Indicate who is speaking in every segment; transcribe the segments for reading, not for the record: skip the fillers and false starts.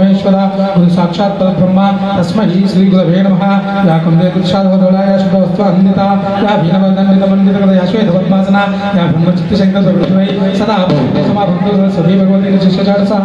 Speaker 1: महेश्वर गुरु साक्षात् परब्रह्म तस्मै श्री गुरवे नमः। या कुंदे दुर्शादवदोलाय शुभवस्त्वन्दिता या भीनवदन्दितमण्डितकलया श्वेतपद्मासना या ब्रह्मचित्तशङ्करप्रभृतिवै सदा समाबन्धु सभी भगवती शिष्यजाडसा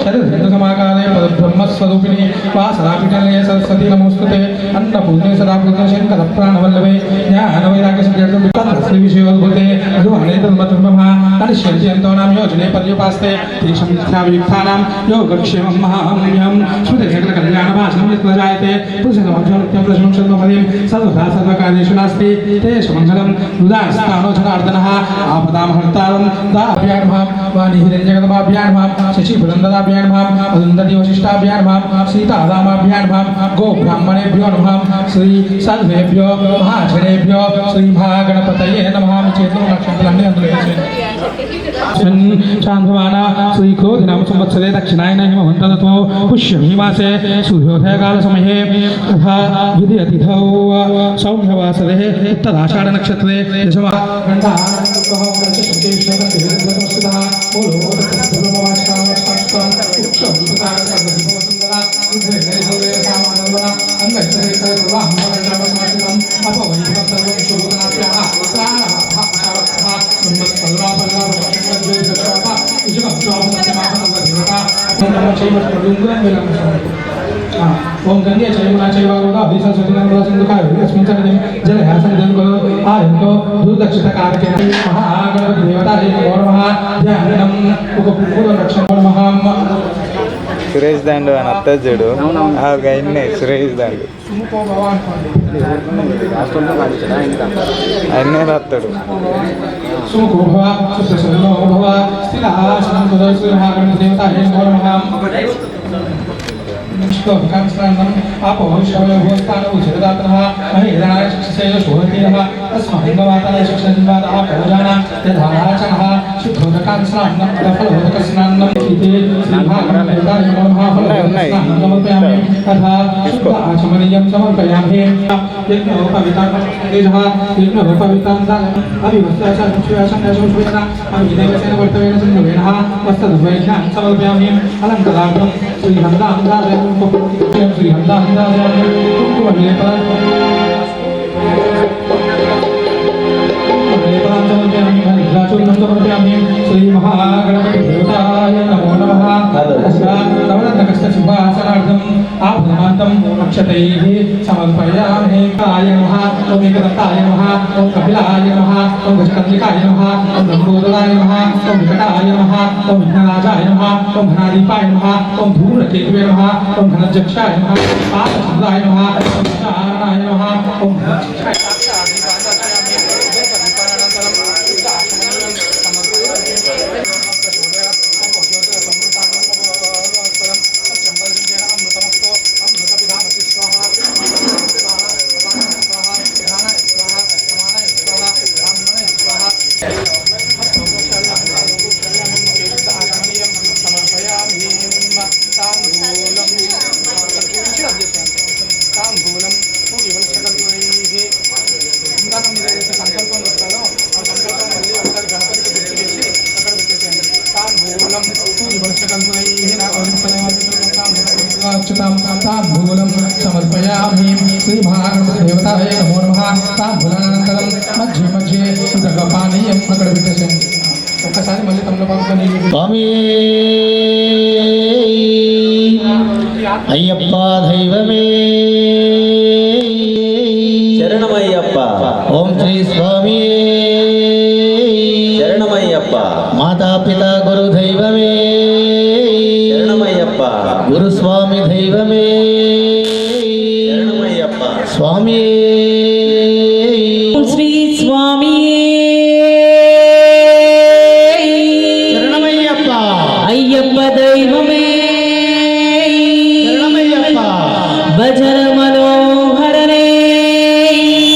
Speaker 1: शरदृतसमाकाले परब्रह्मस्वरूपिणी वा सदापीठलये सरस्वती नमोस्तुते अन्नपूर्णे सदा पूर्णे शङ्करप्राणवल्लभे ज्ञानवैराग्यसिद्ध्यर्थं श्रीविषयोद्भूते अधुवानेतन्मतुर्ब्रह्मा अनिश्यन्त्यन्तो नाम योजने पर्युपास्ते तेषां मिथ्यावियुक्तानां योगक्षेमं महाम्यं श्रुतिसकलकल्याणभाषणं यत्र जायते पुरुषसमक्षं प्रशंसन्मपदीं सर्वदा सर्वकार्येषु नास्ति तेषु मङ्गलं उदास्तानो जनार्दनः आपदामहर्तारं दाभ्यान्मां वाणिहिरञ्जगदमाभ्यान्मां शशिपुरन्दराभ्यान्मां अरुन्धति वसिष्ठाभ्यान्मां सीतारामाभ्यान्मां गोब्राह्मणेभ्यो नमः श्री सर्वेभ्यो महाजनेभ्यो श्री महागणपतये नमः। చేతులు నక్షత్రాన్ని అందులో చాంద్రమాన శ్రీకోధినామ సంవత్సరే దక్షిణాయన హిమవంతతో పుష్యమీమాసే సూర్యోదయకాల సమయే తథా విధియతిథౌ సౌమ్యవాసరే ఉత్తరాషాఢ నక్షత్రే ओम गंगे चयमुना चैवागोदा अभिसंसुतिनं सिंधुकाय अस्मिन् सन्निधिं जलयासं जलकरो आयन्तो दुर्दक्षितकारके महागणपति देवतायै नमो नमः। ध्यानं उपपूर्व रक्षणं नमः।
Speaker 2: సురేష్ దాండు అని అత్త చూడు ఆయన్నే సురేష్ దాండు ఆయన్నే రాస్తాడు. आपोषवयोस्तानभूषिरदातनः महेन्द्राय शिक्षसेय शोभतीरः तस्महिन्दवाताय शिक्षणवादः प्रयोजाना यथाचनः शुद्धोदकान्स्नान्नं फलोदकस्नान्नं इति श्रीभागवताय नमः। फलोदकस्नान्नं समर्पयामि तथा शुद्ध आचमनीयं समर्पयामि। यज्ञोपवितं तेजः यज्ञोपवितं अभिवस्त्राशुभ्याशुभेन अभिदेवसेन वर्तवेन सिन्धुवेनः वस्त्रद्वैज्ञां समर्पयामि। अलङ्कारार्थं श्रीहन्दान्दाय श्रीहन्दान्दाय कुङ्कुमलेपनं समर्पयामि। समर्पयामि श्री महागणपति देवताय नमो नमः। नवरत्नकष्टसिंहासनार्थम् आभूषणान्तं अक्षतैः समर्पयामि। काय नमः ओम एकदन्ताय नमः ओम कपिलाय नमः ओम गजकर्णिकाय नमः ओम लम्बोदराय नमः ओम विकटाय नमः ओम विघ्नराजाय नमः ओम घनादीपाय नमः ओम धूम्रकेतवे नमः ओम घनजक्षाय नमः पादचन्द्राय नमः ओम चारणाय नमः ओम ताम्बूलं समर्पयामि। श्री महागणपति देवताय नमो नमः। ताम्बूलानन्तरं मध्ये मध्ये उदकपानीयं अక్కడ పెట్టేసేయండి। ఒక్కసారి మళ్ళీ తమలపాకుతో నీళ్ళు
Speaker 3: స్వామి అయ్యప్ప దైవమే
Speaker 4: శరణమయ్యప్ప
Speaker 3: ఓం శ్రీ స్వామి
Speaker 4: శరణమయ్యప్ప
Speaker 3: మాతాపిత గురు దైవమే
Speaker 4: శరణమయ్యప్ప
Speaker 3: గురుస్వామి దైవమే
Speaker 4: శరణమయ్యప్ప
Speaker 3: స్వామి
Speaker 5: శ్రీ స్వామి
Speaker 3: శరణమయ్యప్ప
Speaker 5: అయ్యప్ప దైవమే
Speaker 3: శరణమయ్యప్ప
Speaker 5: భజన మనోహరనే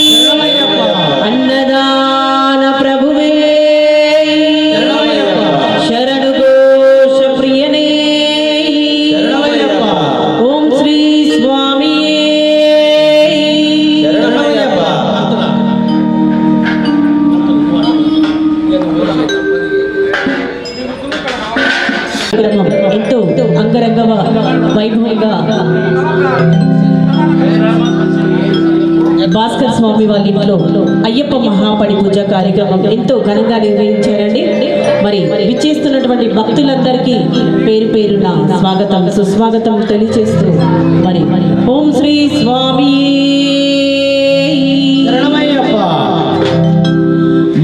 Speaker 3: శరణమయ్యప్ప
Speaker 5: అన్నదాన ప్రభువే
Speaker 3: శరణమయ్యప్ప
Speaker 5: శరణు ఘోష ప్రియనే
Speaker 3: శరణమయ్యప్ప
Speaker 5: ఓం శ్రీ స్వామి
Speaker 3: శరణమయ్యప్ప
Speaker 5: మండపంలో అయ్యప్ప మహాపడి పూజ కార్యక్రమం ఎంతో ఘనంగా నిర్వహించారండి. మరి విచ్చేస్తున్నటువంటి భక్తులందరికీ పేరు పేరున స్వాగతం సుస్వాగతం తెలియజేస్తూ మరి ఓం శ్రీ స్వామి
Speaker 3: శరణమయ్యప్ప.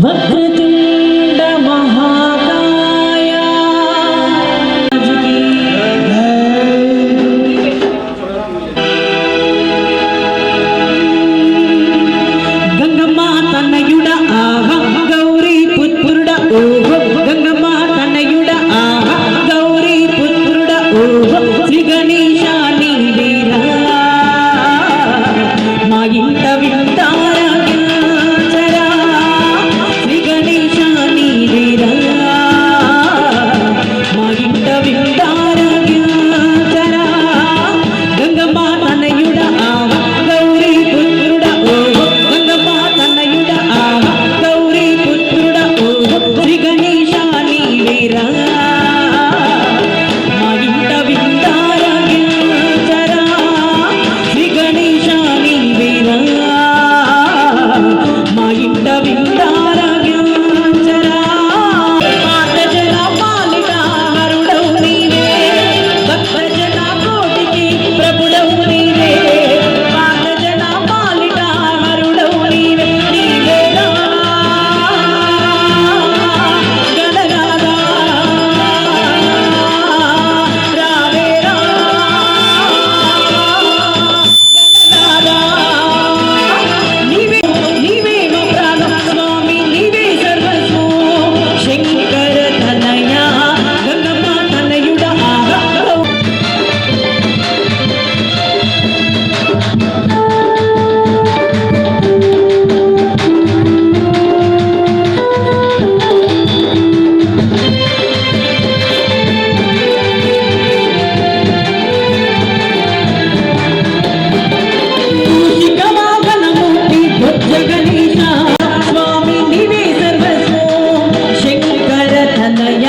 Speaker 5: వక్రతుండ మహాకాయ గంగమ్మ తన్నయుడ ఆహా గౌరీ పుత్రుడ ఓహో గంగమ్మ తన్నయుడ ఆహా గౌరీ పుత్రుడ ఓహో శ్రీ గణేశాని వీరా మా ఇంట వింటారా శ్రీ గణేశాని వీరా మా ఇంట వింటారా గంగమ్మ తన్నయుడ ఆహా గౌరీ పుత్రుడ ఓహో గంగమ్మ తన్నయుడ ఆహా గౌరీ పుత్రుడ ఓహో శ్రీ గణేశాని వీరా మా ఇంట వింటారా శ్రీ గణేశాని వీరా మా ఇంట వింటారా పాతజన పాలిట హరుడవు నీవే భక్తజన కోటికి ప్రభుడవు నీవే పాతజన పాలిట హరుడవు నీవే నీవేరా గణనాదా రావేరా గణనాదా నీవే నీవే మా ప్రాణ స్వామి నీవే సర్వస్వం శంకర తనయ గంగమ్మ తనయుడ ఆహా మూషికవాహనమూర్తి భుజ గణేశ స్వామి నీవే సర్వస్వం శంకర తనయ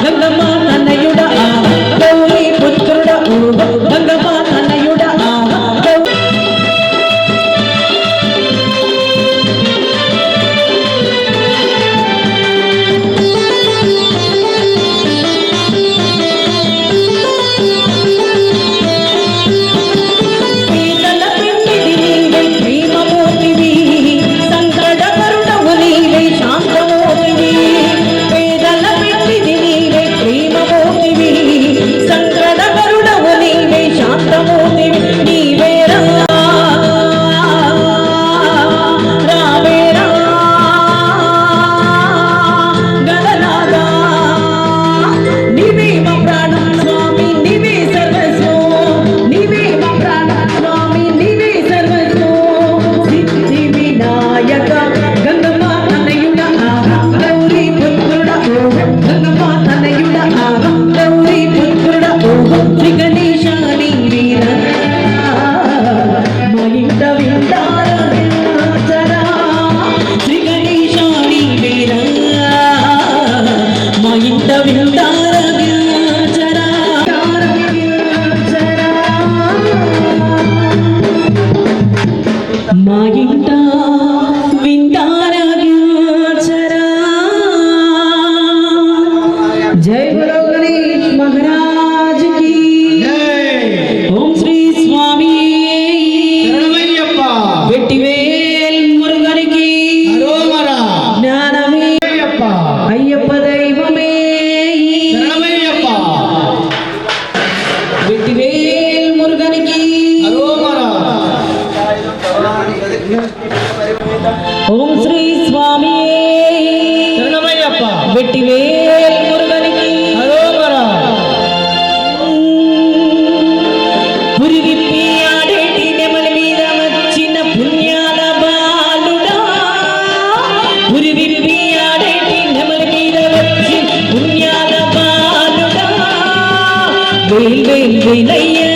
Speaker 5: గంగమ్మ తనయుడ ఆహా గౌరీ పుత్రుడ ఓహో గంగమ్మ తనయుడ ఆహా పీతల పిండిది నీవే ప్రేమమూర్తివి సంకటకరుడవు నీవే శాంతమూర్తివి పేదల పిండిది నీవే ప్రేమమూర్తివి సంకటకరుడవు నీవే శాంతమూర్తివి నీవేరా రావేరా గణనాదా నీవే మా ప్రాణం స్వామి నీవే సర్వస్వం నీవే మా ప్రాణం స్వామి నీవే సర్వస్వం సిద్ధి వినాయక గంగమ్మ తనయుడ ఆహా గౌరీ పుత్రుడ ఓహో గంగమ్మ తనయుడ ఆహా గౌరీ పుత్రుడ ఓహో శ్రీ గణేశాని వీర మా ఇంట వింటారా శ్రీ గణేశాని వీర మా ఇంట వింటారా మా ఇంట వింటారా జై బలో గణేష్ మహారాజ్ కి ఓం శ్రీ స్వామి
Speaker 3: శరణమయ్యప్ప.
Speaker 5: వెట్టివేల్ మురుగనికి
Speaker 3: హరోమరా.
Speaker 5: జ్ఞానమే
Speaker 3: అయ్యప్ప.
Speaker 5: అయ్యప్ప దైవమే
Speaker 3: శరణమయ్యప్ప.
Speaker 5: వెట్టివేల్ మురుగనికి
Speaker 3: హరోమరా.
Speaker 5: ఓం శ్రీ స్వామి
Speaker 3: శరణమయ్యప్ప.
Speaker 5: వెట్టివేల్ మురుగనికి
Speaker 3: హరోమరా.
Speaker 5: పురి విప్పి ఆడేటి నెమలి మీద వచ్చిన పుణ్యాల బాలుడా పురి విప్పి ఆడేటి నెమలి మీద వచ్చి పుణ్యాల బాలుడా వేల్ వేల్ వేలయ్యా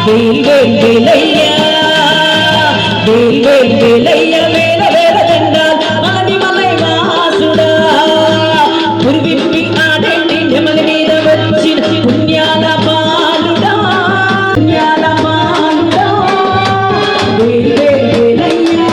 Speaker 5: వేల్ వేల్ వేలయ్యా వేల్ వేల్ వేలయ్యా వేల వేల దండాలు మలడి మలై వాసుడా పురి విప్పి ఆడేటి నెమలి మీద వచ్చిన పుణ్యాల బాలుడా పుణ్యాల బాలుడా వేల్ వేల్ వేలయ్యా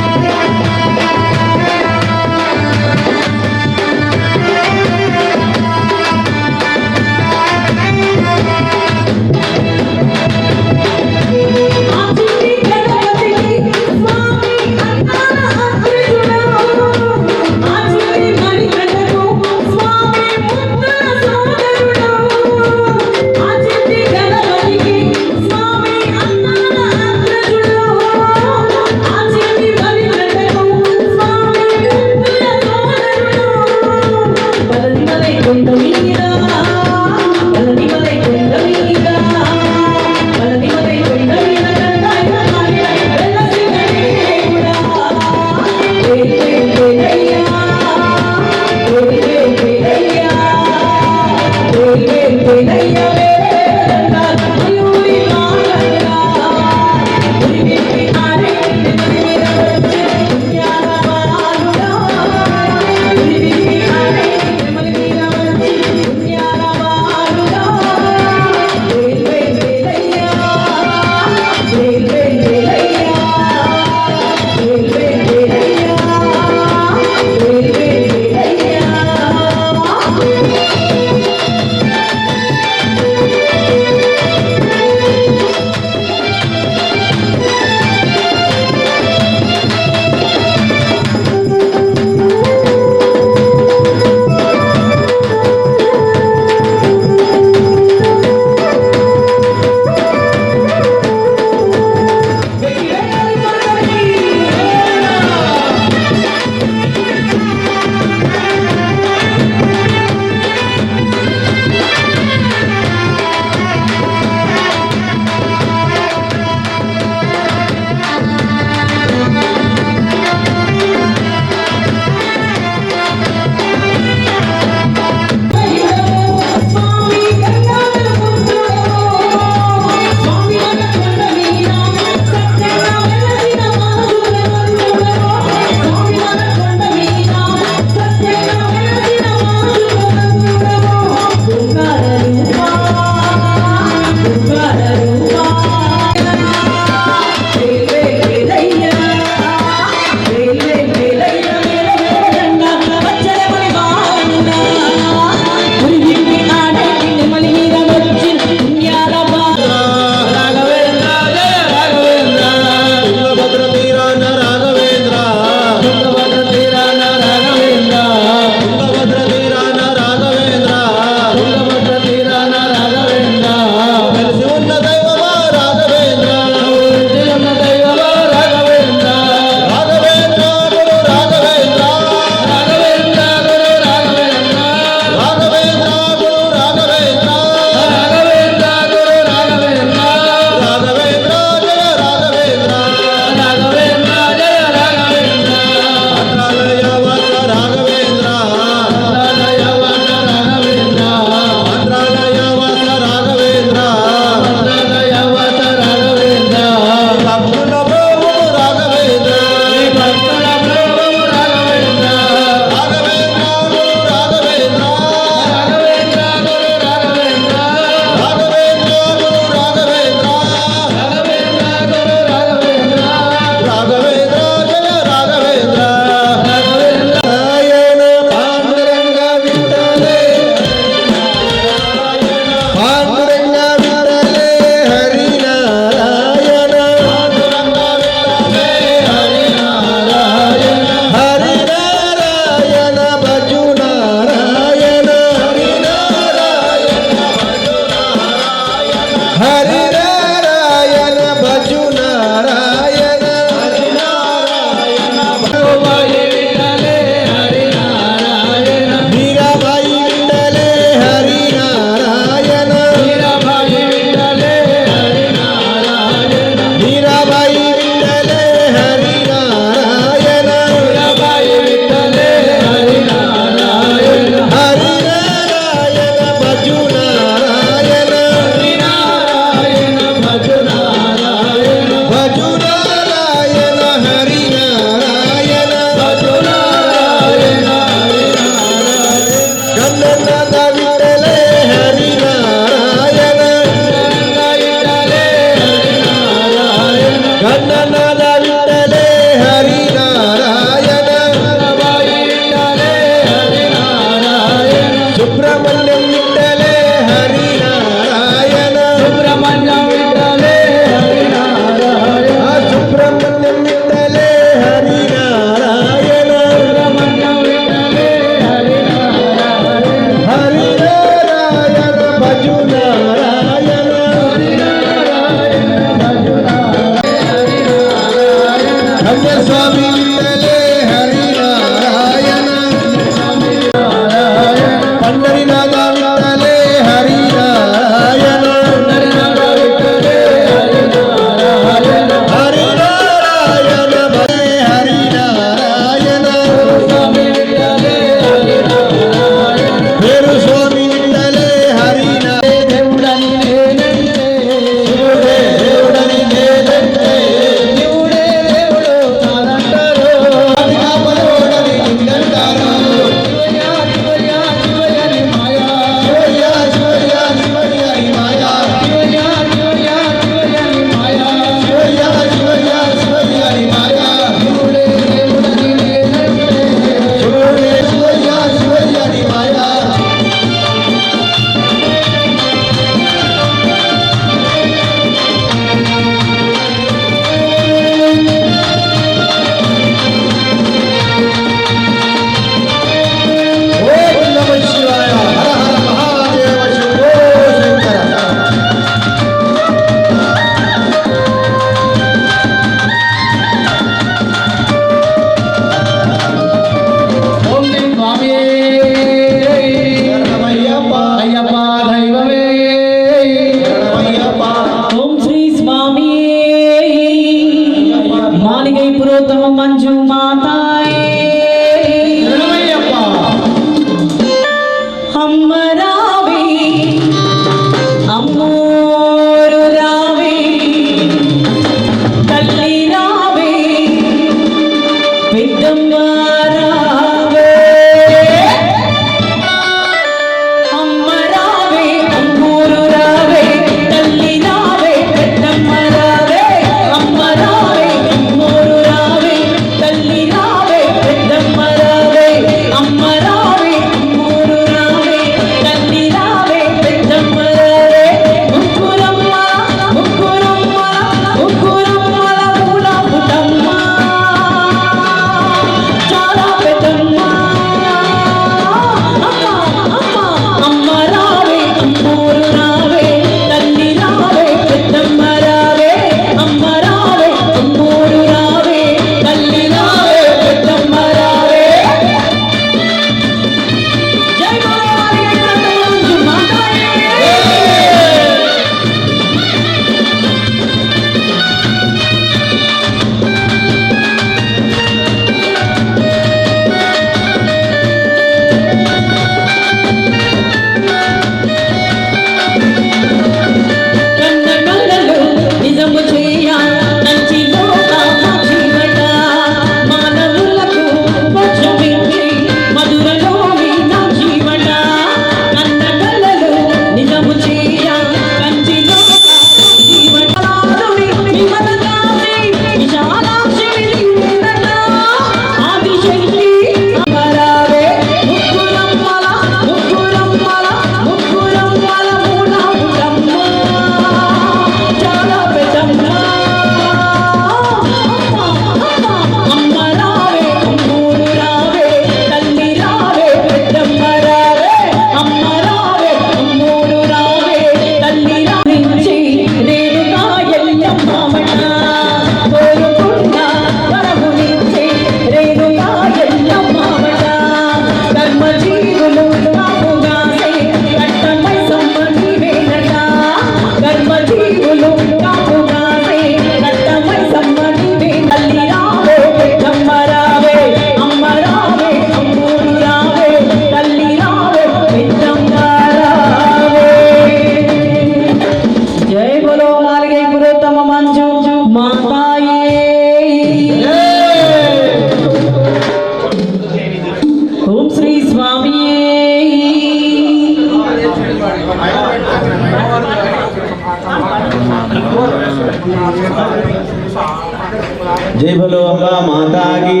Speaker 4: జై బలో అంబా మాతాకి.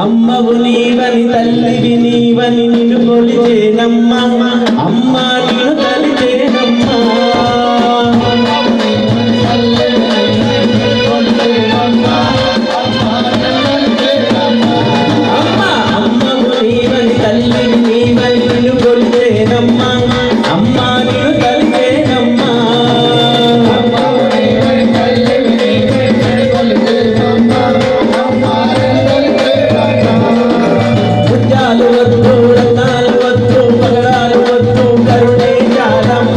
Speaker 4: అమ్మవు నీవని తల్లివి నీవని నిన్ను కొలిచేనమ్మ, అమ్మ నిన్ను తలిచేనమ్మ. అమ్మవు నీవని తల్లివి నీవని నిన్ను కొలిచేనమ్మ, అమ్మ నిన్ను తలిచేనమ్మ. ముత్యాలు వద్దు రత్నాలు వద్దు పగడాలు వద్దు కరుణే చాలమ్మ.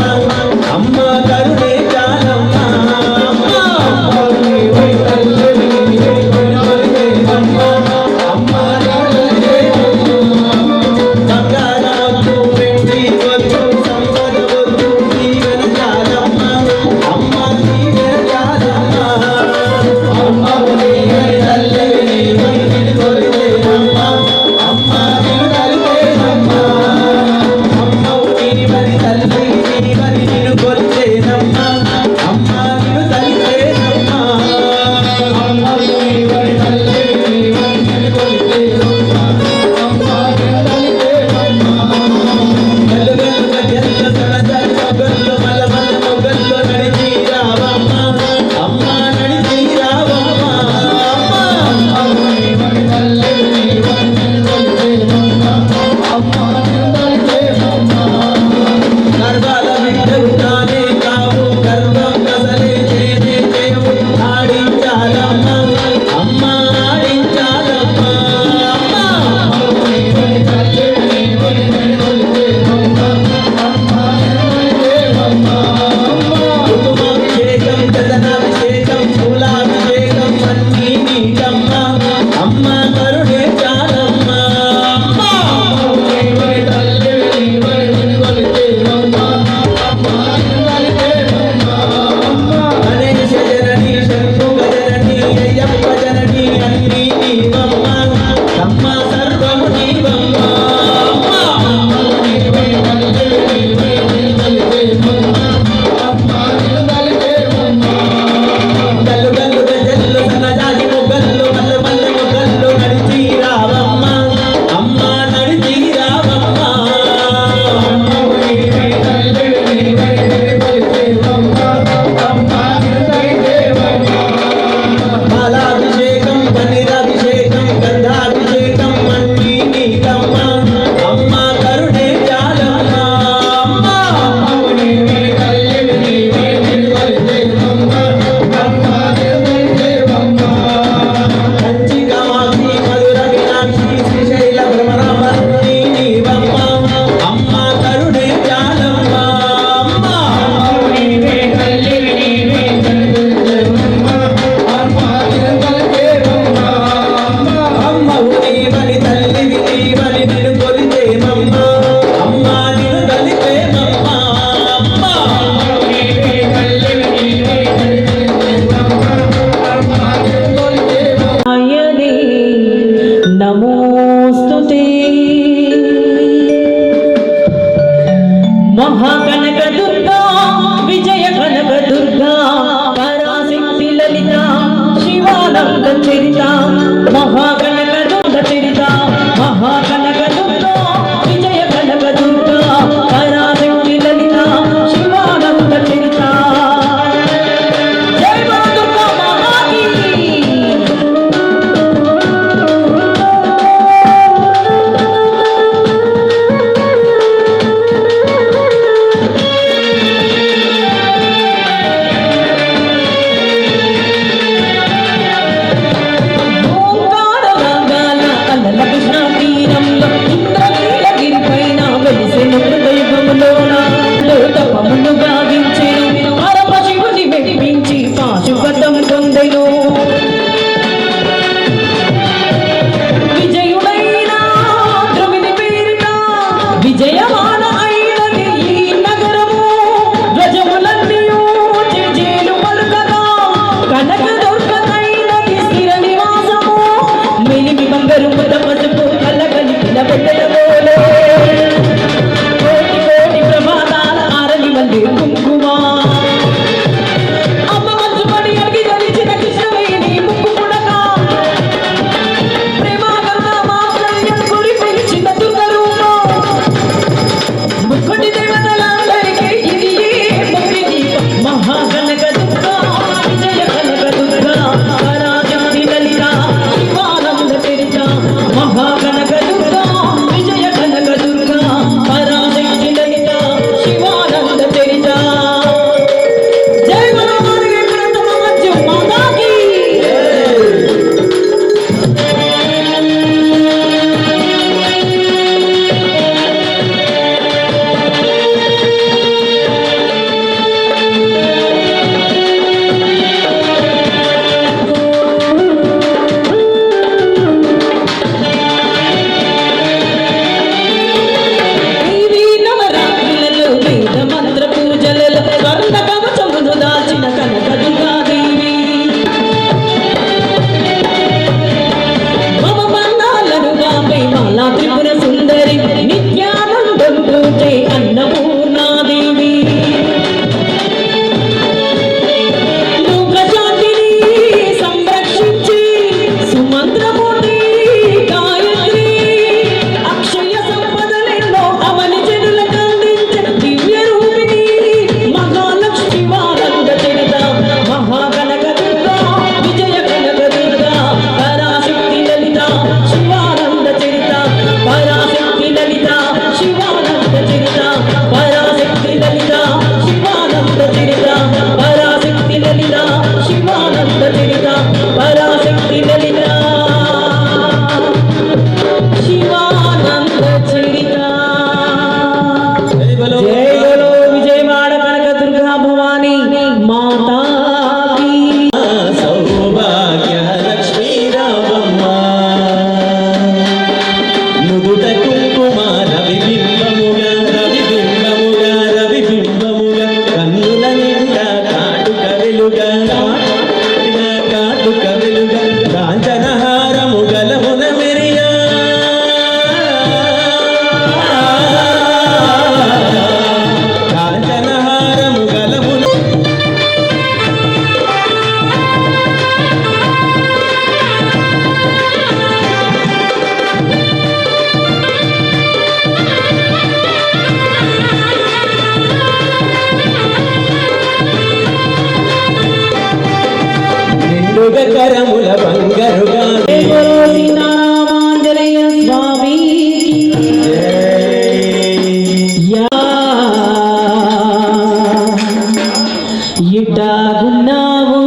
Speaker 5: ఎట్టాగున్నావు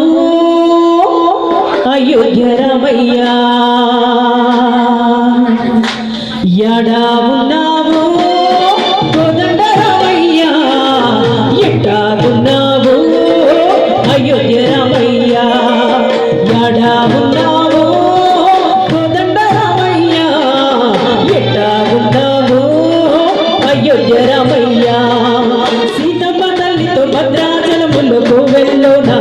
Speaker 5: అయోధ్య రామయ్యా ఎడా ఉన్నావు కోదండ రామయ్యా ఎట్టాగున్నావు అయోధ్య రామయ్యా ఎడా ఉన్నావు కోదండ రామయ్యా ఎట్టాగున్నావు అయోధ్య రామయ్యా సీతమ్మ తల్లితో భద్రాచలములో కోవెల్లో నా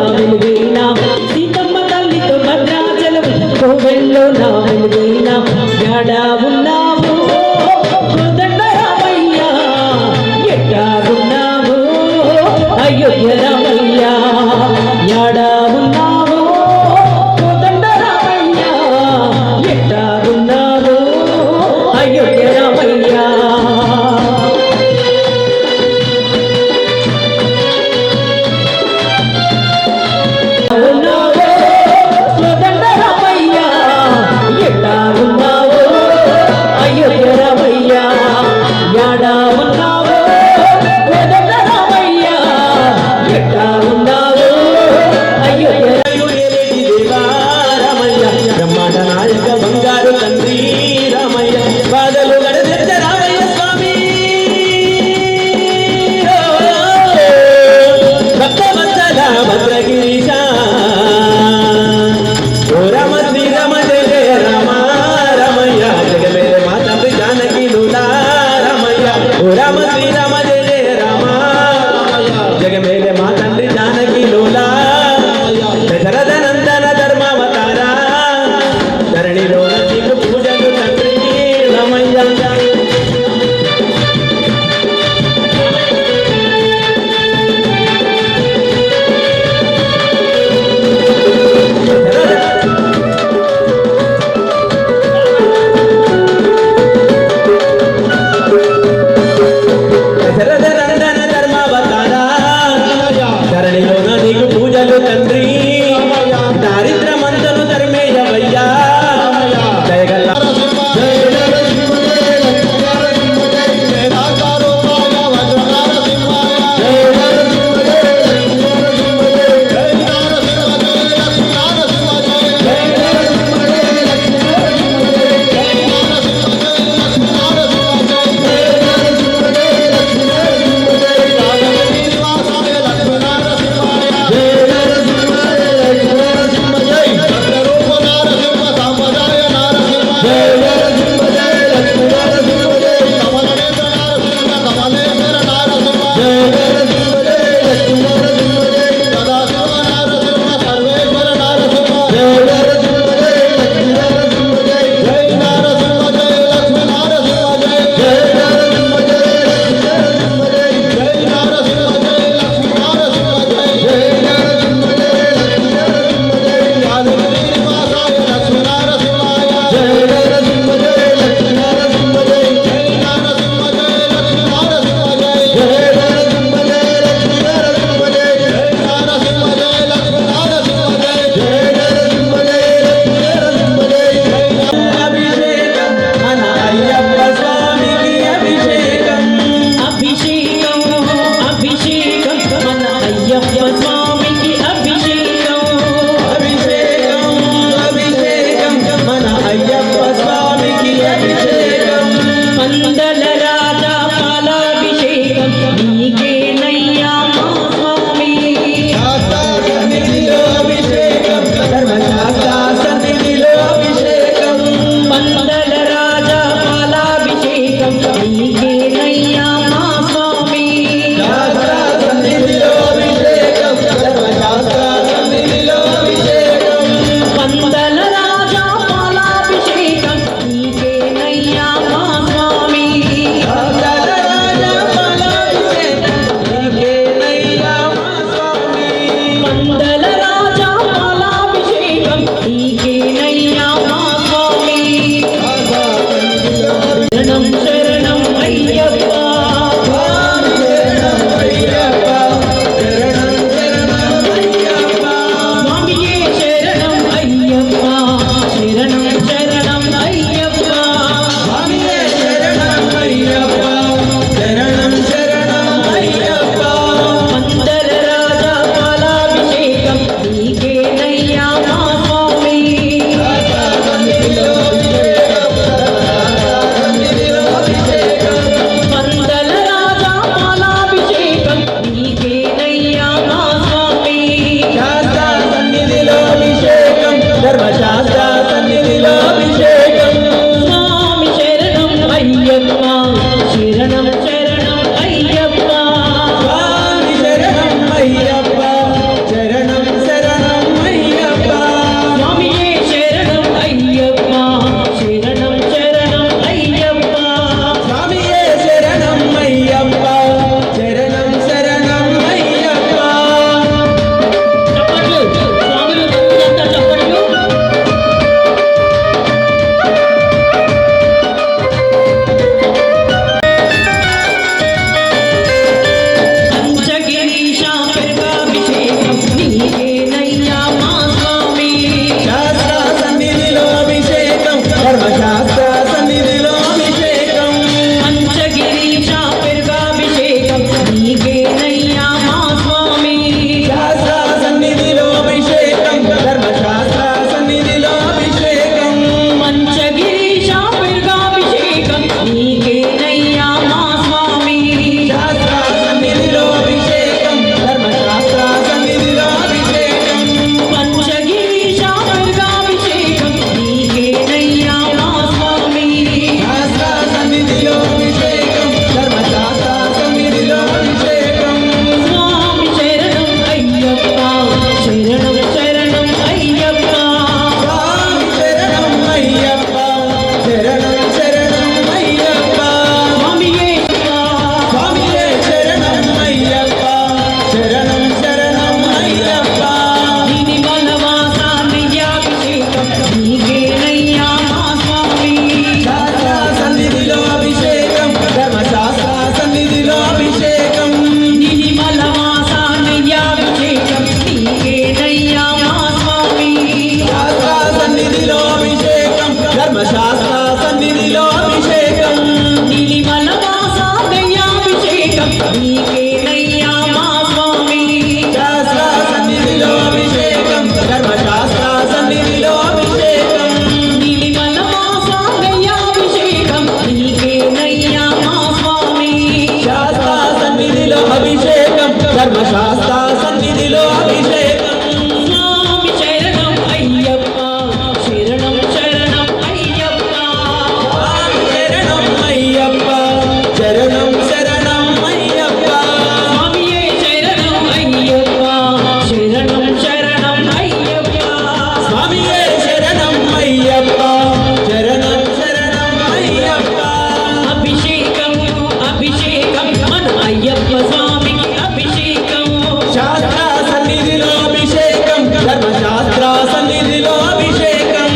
Speaker 4: సన్నిధిలో అభిషేకం ధర్మశాస్త్ర సన్నిధిలో అభిషేకం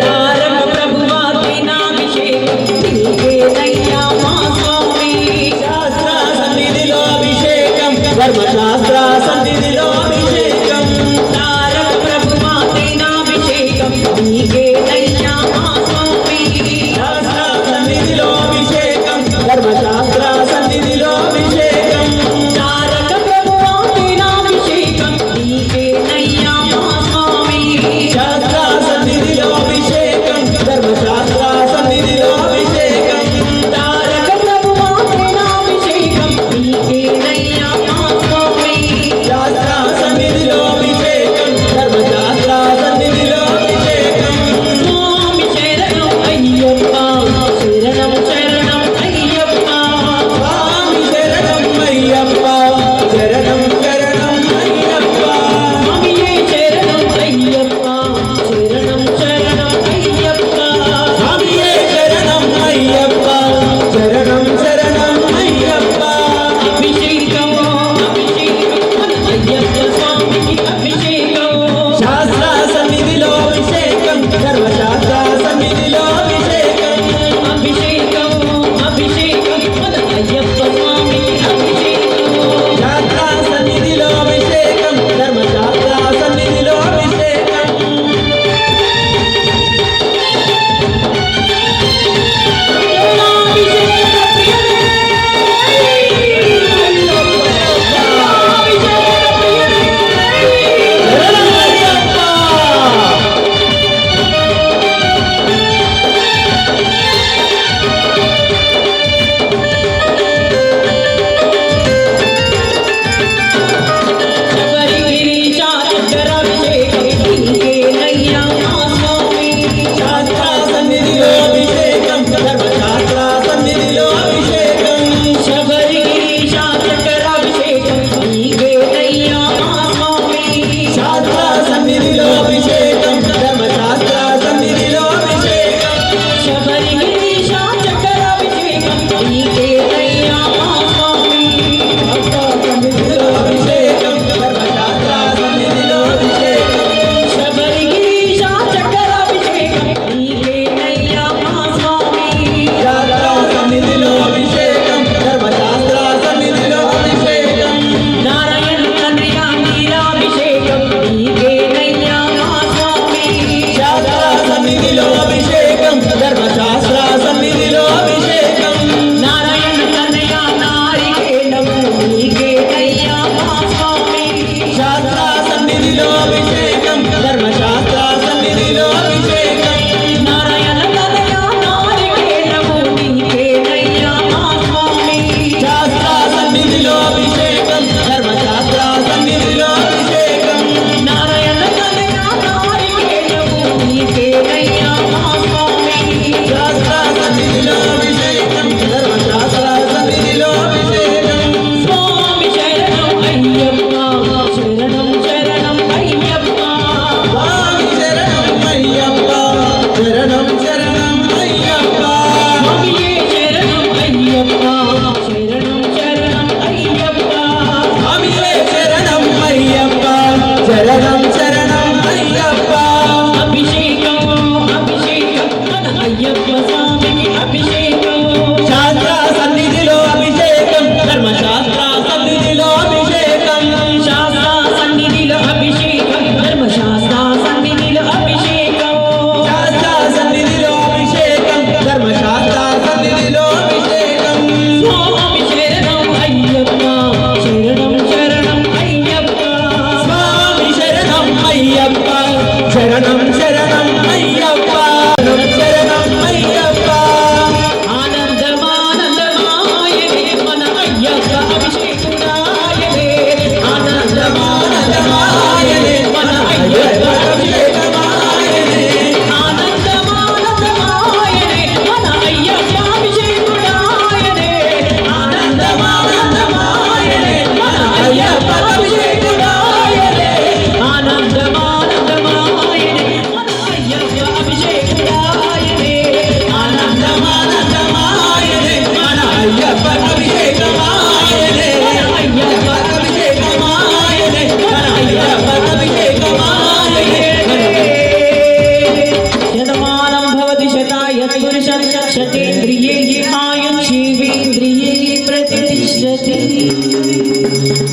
Speaker 5: తారక ప్రభువా దీనాభిషేకం నీవేనయ్యా మా స్వామి
Speaker 4: శాస్త్ర సన్నిధిలో అభిషేకం ధర్మశాస్త్ర సన్నిధిలో అభిషేకం
Speaker 5: తారక ప్రభువా దీనాభిషేకం నీవేనయ్యా మా స్వామి
Speaker 4: శాస్త్ర సన్నిధిలో అభిషేకం ధర్మశాస్త్ర సన్నిధిలో అభిషేకం
Speaker 5: తారక ప్రభువా దీనాభిషేకం నీవేనయ్యా మా స్వామి
Speaker 4: శాస్త్ర సన్నిధిలో అభిషేకం ధర్మశాస్త్ర సన్నిధిలో అభిషేకం
Speaker 5: తారక ప్రభువా దీనాభిషేకం నీవేనయ్యా మా స్వామి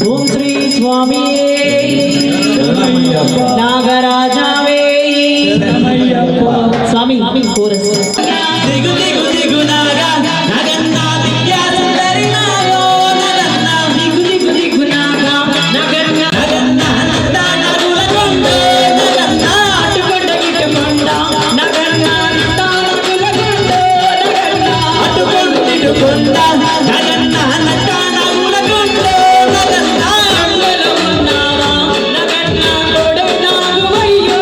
Speaker 5: ఓం శ్రీ స్వామి నాగరాజావే స్వామి కోరస్
Speaker 4: దిగు దిగు దిగు నాగా నగన్న దివ్య సుందరి నాయో నగన్న
Speaker 5: దిగు దిగు దిగు నాగా నగన్న
Speaker 4: నగన్న నంద నగుల కొండే నగన్న
Speaker 5: అటుకొండ ఇటుకొండ నగన్న తానకుల కొండ నగన్న
Speaker 4: అటుకొండిటు కొండ నగన్న నట్ట నగుల కొండే నగన్న
Speaker 5: కొండలో ఉన్నావా నగన్న తోడు నాగువయ్యో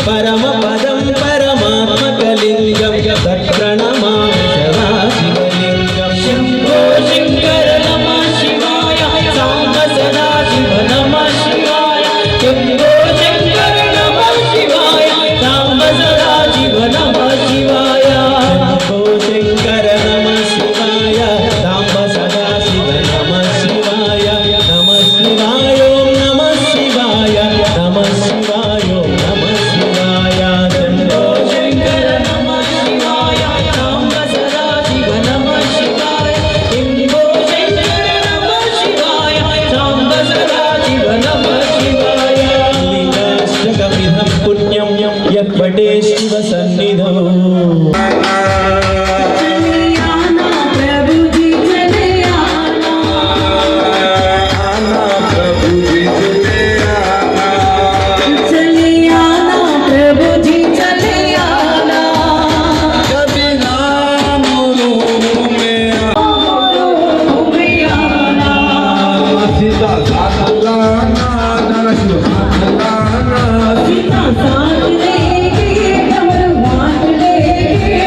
Speaker 4: परमपदं परमात्मकलिङ्गं तत्प्रणमामि सदा शिवलिङ्गं शम्भो शङ्कर नमः शिवाय साम्ब सदा शिव नमः शिवाय शम्भो शङ्कर नमः शिवाय साम्ब सदा शिव नमः शिवाय शम्भो शङ्कर नमः शिवाय साम्ब सदा शिव नमः शिवाय नमः शिवाय ॐ नमः शिवाय नमः शिवाय ॐ नमः शिवाय शम्भो शङ्कर नमः शिवाय साम्ब सदा शिव नमः शिवाय शम्भो शङ्कर नमः शिवाय साम्ब सदा शिव नमः शिवाय लिङ्गाष्टकमिदं पुण्यं यत्पटे शिवसन्निधौ
Speaker 5: चले आना प्रभु जी चले आना चले आना प्रभु जी चले आना में आना सीता साथ लेके डमरू हाथ लेके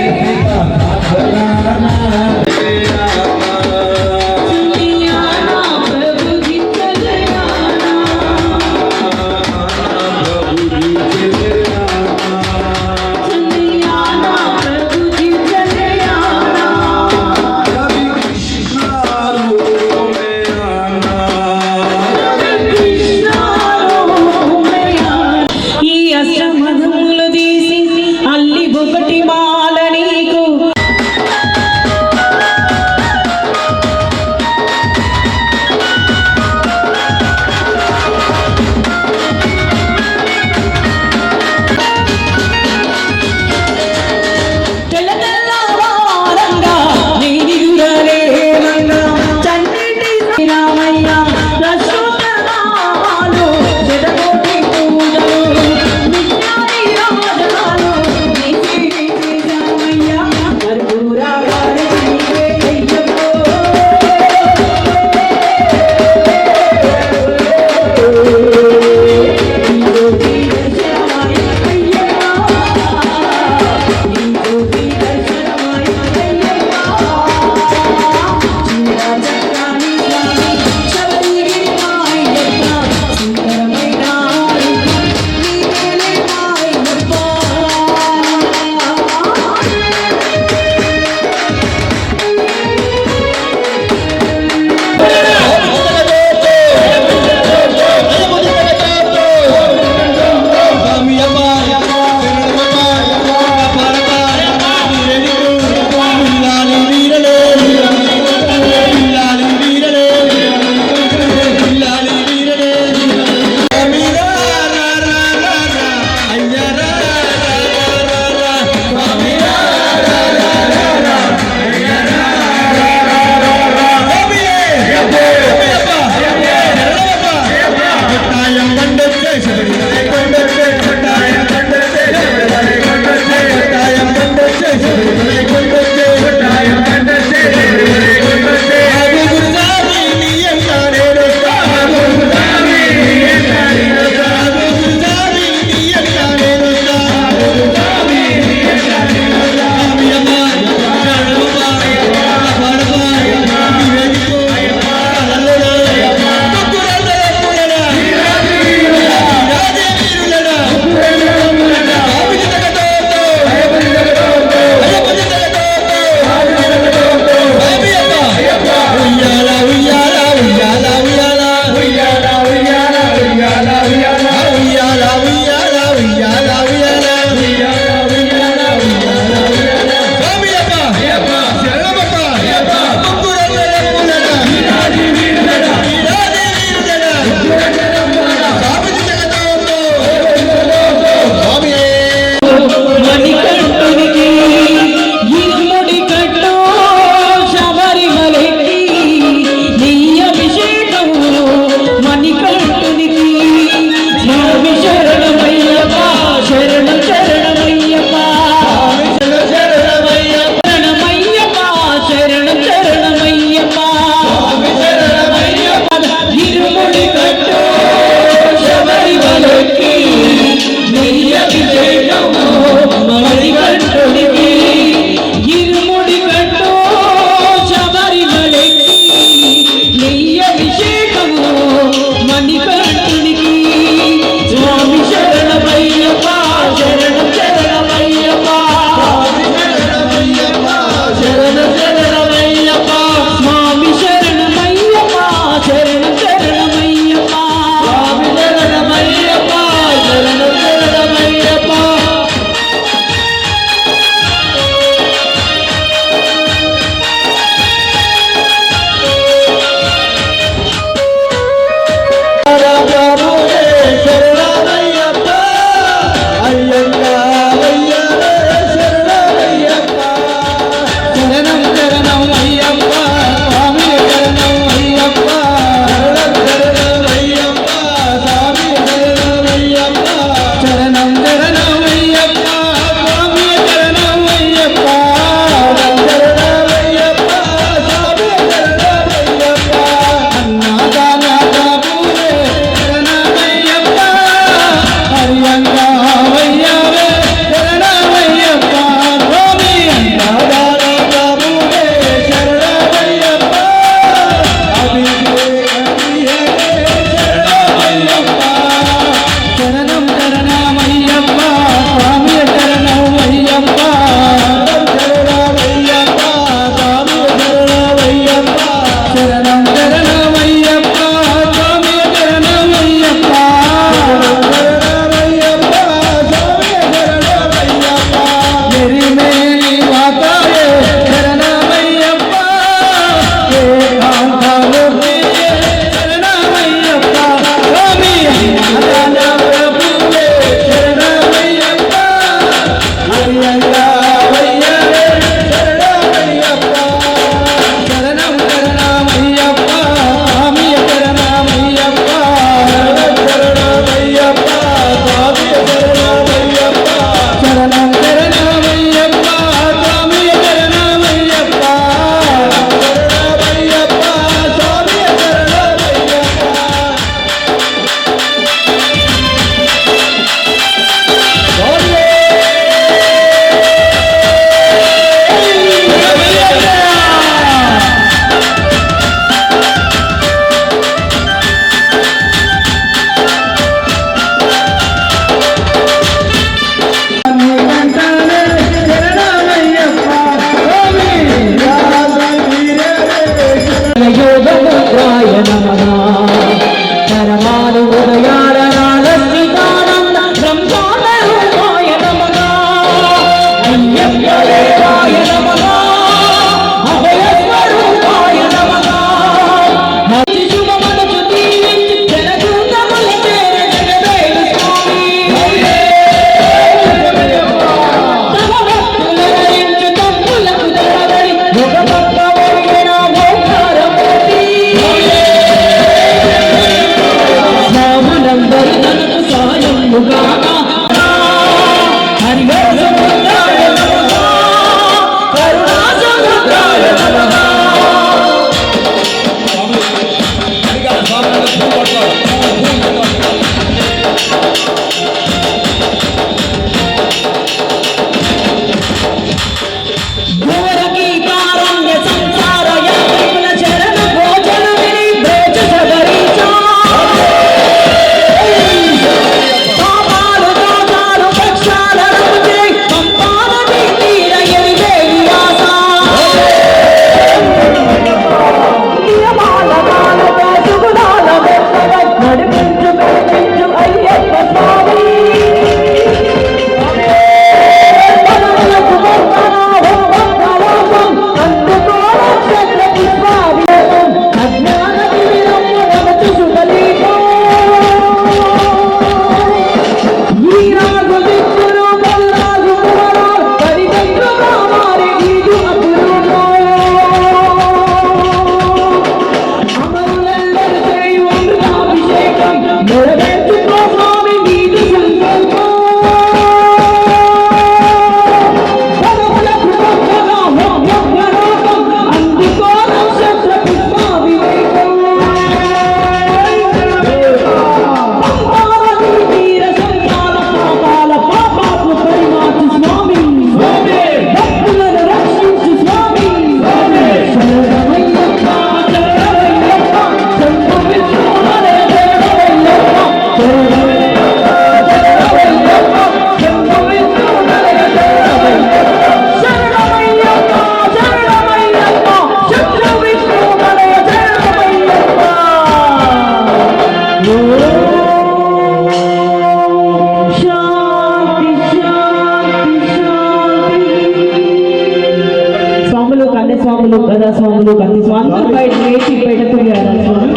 Speaker 5: స్వాములు కత్తి స్వామి బయట వేసి బయట తిరిగారు స్వామి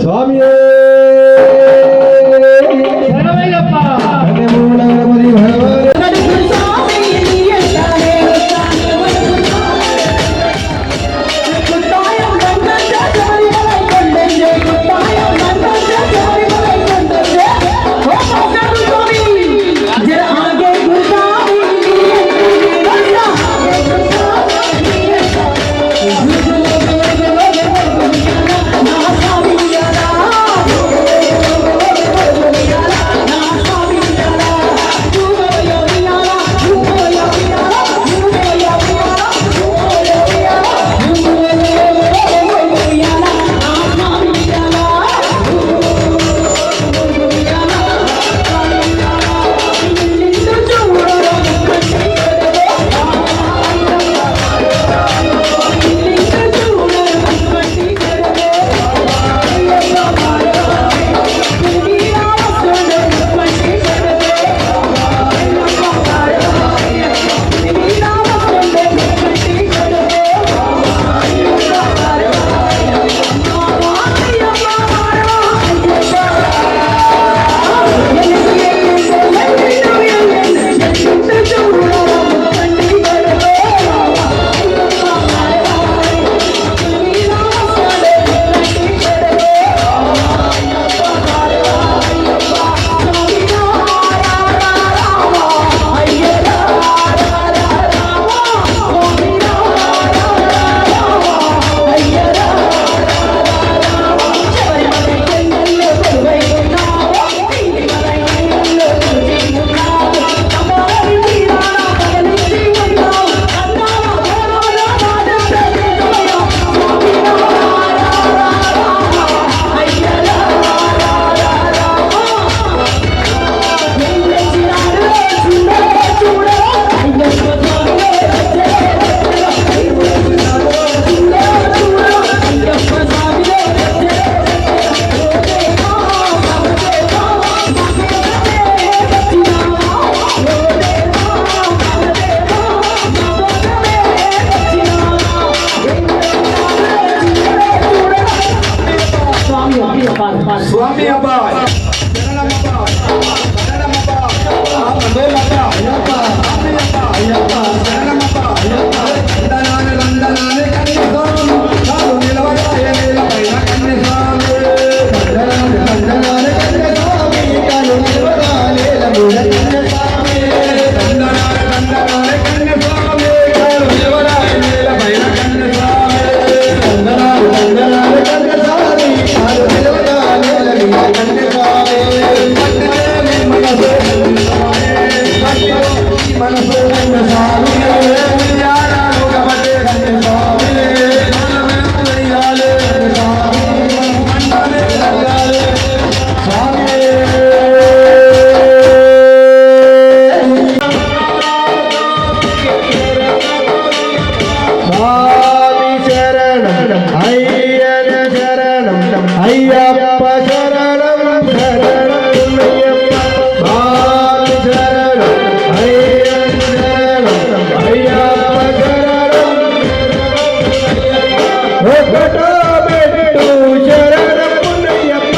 Speaker 1: స్వామి
Speaker 3: శరణమయ్యప్ప
Speaker 1: స్వామి అబ్బా అయ్యప్ప శరణం శరణం అయ్యప్ప స్వామి శరణం అయ్యప్ప శరణం అయ్యప్ప శరణం ఒకటో పెట్టు శరణమయ్యప్ప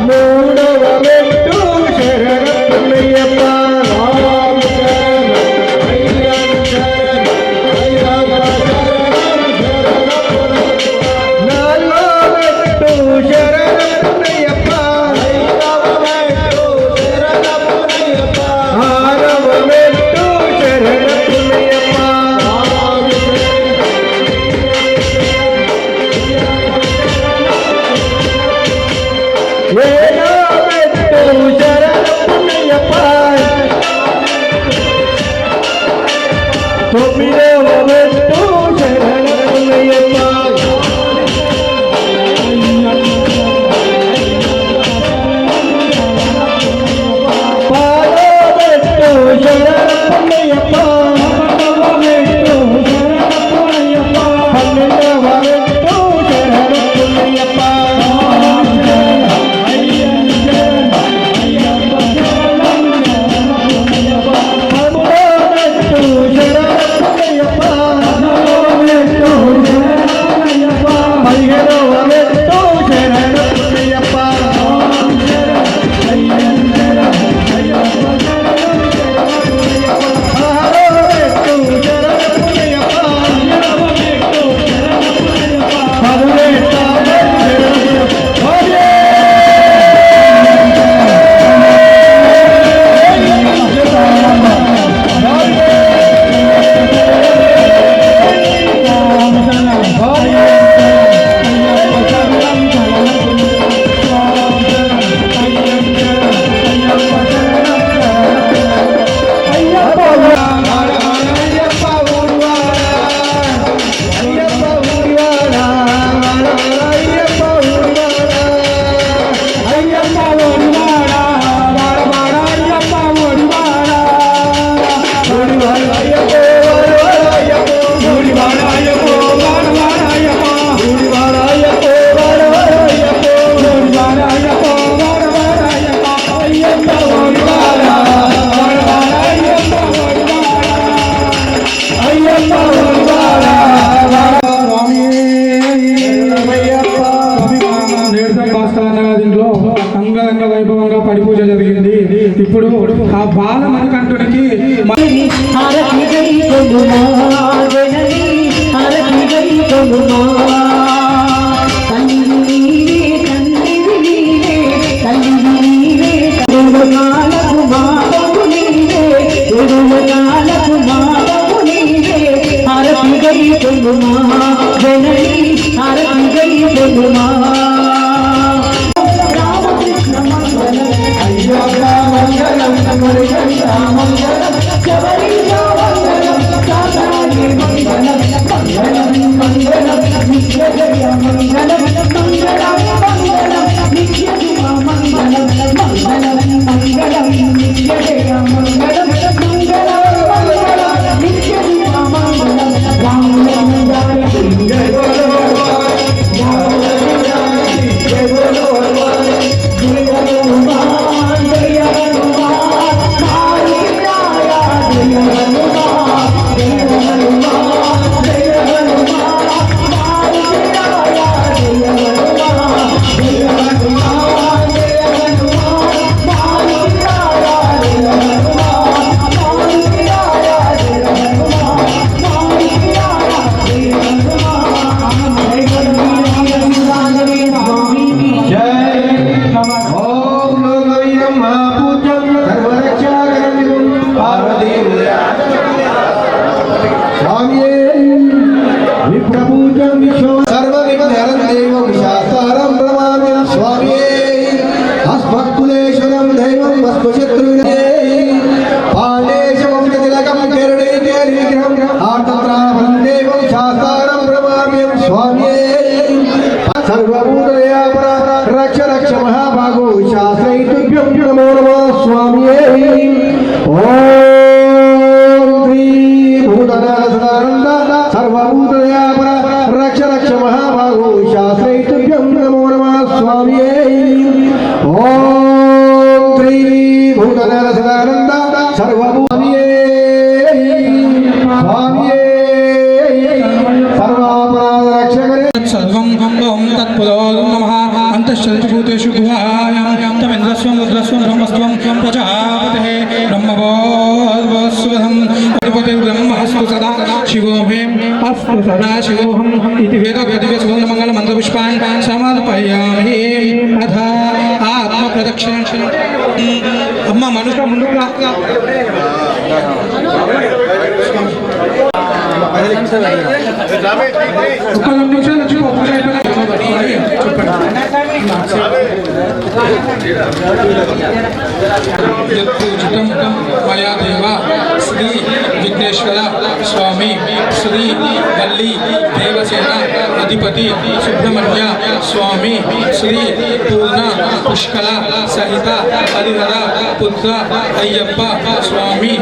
Speaker 1: మూడవ పెట్టు శరణమయ్యప్ప అంగరంగ వైభవంగా పడి పూజ జరిగింది. ఇప్పుడు ఆ బాలమణికంఠునికి
Speaker 5: హారతి గై కొలుమా జనని హారతి గై కొలుమా తల్లివి నీవే తల్లివి నీవే తల్లివి నీవే ఎరువకాలకు మాతవు నీవే ఎరువకాలకు మాతవు నీవే హారతి గై కొలుమా జనని హారతి గై కొలుమా రామకృష్ణ మంగళం అయ్యప్ప మంగళం మురుగయ్య మంగళం శబరిమల మంగళం సాతాని మంగళం మంగళం మంగళం నిత్య జయ మంగళం మంగళం మంగళం నిత్య శుభ మంగళం మంగళం మంగళం నిత్య జయ మంగళం మంగళం మంగళం నిత్య శుభ మంగళం రామం జానకి జయ బోలో రామం జానకి జయ బోలో జయ హనుమాన్ జయ హనుమాన్ మారిరాయ జయ హనుమాన్ జయ హనుమాన్ జయ హనుమాన్ మారిరాయ జయ హనుమాన్ జయ హనుమాన్ జయ హనుమాన్ మారిరాయ జయ హనుమాన్ మారిరాయ జయ హనుమాన్ మారిరాయ జయ హనుమాన్ జయ హనుమాన్
Speaker 1: జై ఓం లోకవీరం మహాపూజ్యం సర్వరక్షాకరం స్వామియే విప్రపూజ్యం విశ్వం సర్వవిఘ్నహరం దేవం శాస్త్రం ప్రణమామి స్వామియే అస్మత్కులేశ్వరం దైవం వస్మశత్రువినే పాండేశవం తిలకం కేరళే విగ్రహం ఆర్తత్రాపరం దేవం శాస్త్రం ప్రణమామి స్వామియే సర్వభూతదయాపర రక్ష రక్ష మహాభాగో శాస్త్రైతుభ్యం నమో నమః స్వామియే ఓం శ్రీ భూతనాథానంద సర్వభూతదయాపర రక్ష రక్ష మహాభాగో శాస్త్రైతుభ్యం నమో నమః స్వామియే ఓం శ్రీ భూతనాథానంద సర్వభూతయే స్వామియే సర్వాపరాధ రక్షకరే
Speaker 2: सर्वं ओम तत्पुरो नमः अंतश्चलभूतेषु गुहायां तमेन्द्रस्वं रुद्रस्वं ब्रह्मस्वं प्रजापतेः ब्रह्मवोस्वहम् अधिपतिर् ब्रह्मस्तु सदा शिवो मे अस्तु सदा शिवोऽहम् इति वेदोक्तदिव्यसुगन्धमङ्गलमन्त्रपुष्पान् समर्पयामि अथ आत्मप्रदक्षिणम् अम्म मनुष्य मुंडुगा ఒక్క నిమిషం నుంచి పూజ పూజితం మయా దేవ శ్రీ విఘ్నేశ్వర స్వామి శ్రీ వల్లి దేవసేన అధిపతి సుబ్రహ్మణ్య స్వామి శ్రీ పూర్ణ పుష్కల సహిత హరిహర పుత్ర అయ్యప్ప స్వామి